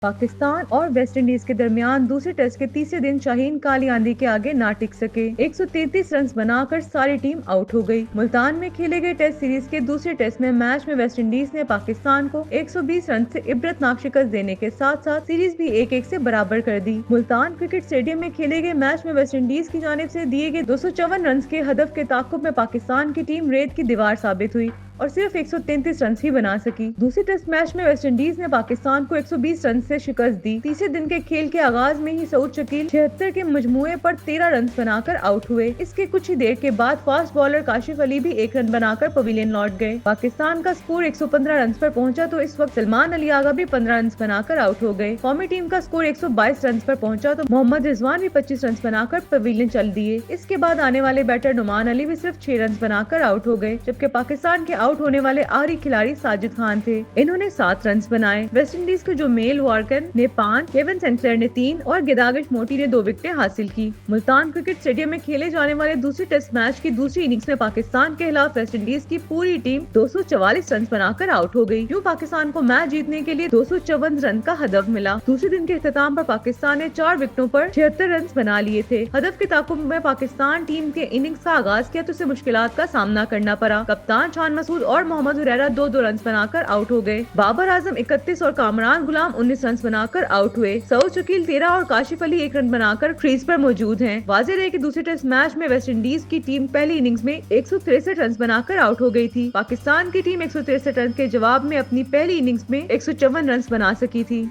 पाकिस्तान और West Indies के दरमियान दूसरे टेस्ट के तीसरे दिन शाहीन काली आंधी के आगे ना टिक सके। 133 रन बनाकर सारी टीम आउट हो गई। मुल्तान में खेले गए टेस्ट सीरीज के दूसरे टेस्ट में मैच में वेस्ट इंडीज ने पाकिस्तान को 120 रन से इबरतनाक शिकस्त देने के साथ साथ सीरीज भी 1-1 से बराबर कर दी। मुल्तान क्रिकेट स्टेडियम में खेले गए मैच में वेस्ट इंडीज की जानिब से दिए गए 254 रन के हदफ के ताक़ुब में पाकिस्तान की टीम रेत की दीवार साबित हुई और सिर्फ 133 रन ही बना सकी। दूसरे टेस्ट मैच में वेस्ट इंडीज ने पाकिस्तान को 120 रन से शिकस्त दी। तीसरे दिन के खेल के आगाज में ही सऊद शकील 76 के मजमुए पर 13 रन बनाकर आउट हुए। इसके कुछ ही देर के बाद फास्ट बॉलर काशिफ अली भी 1 रन बनाकर पवेलियन लौट गए। पाकिस्तान का स्कोर 115 रन पर पहुंचा तो इस वक्त सलमान अली आगा भी 15 रन बनाकर आउट हो गए। कौमी टीम का स्कोर 122 रन पर पहुंचा तो मोहम्मद रिजवान भी 25 रन बनाकर पवेलियन चल दिए। इसके बाद आने वाले बैटर नुमान अली भी सिर्फ 6 रन बनाकर आउट हो गए, जबकि पाकिस्तान के आउट होने वाले आखिरी खिलाड़ी साजिद खान थे। इन्होंने 7 रन बनाए। वेस्ट इंडीज के जो मेल वार्कन ने 5, केविन सेंक्लेयर ने 3 और गिदागिश मोटी ने 2 विकेटें हासिल की। मुल्तान क्रिकेट स्टेडियम में खेले जाने वाले दूसरे टेस्ट मैच की दूसरी इनिंग्स में पाकिस्तान के खिलाफ वेस्ट इंडीज की पूरी टीम 244 रन बनाकर आउट हो गई। यूं पाकिस्तान को मैच जीतने के लिए 254 रन का हदफ मिला। दूसरे दिन के इख्तिताम पर पाकिस्तान ने 4 विकेटों पर 76 रन बना लिए थे। हदफ के ताक़ुब में पाकिस्तान टीम के इनिंग्स का आगाज किया तो उसे मुश्किलात का सामना करना पड़ा। कप्तान शान मसूद और मोहम्मद हुरैरा 2-2 रन बनाकर आउट हो गए। बाबर आजम 31 और कामरान गुलाम 19 रन बनाकर आउट हुए। सऊद शकील 13 और काशिफ अली 1 रन बनाकर क्रीज पर मौजूद हैं। वाज़ेह रहे कि दूसरे टेस्ट मैच में वेस्ट इंडीज की टीम पहली इनिंग्स में 163 रन बनाकर आउट हो गई थी। पाकिस्तान की टीम 163 रन के जवाब में अपनी पहली इनिंग्स में 154 रन बना सकी थी।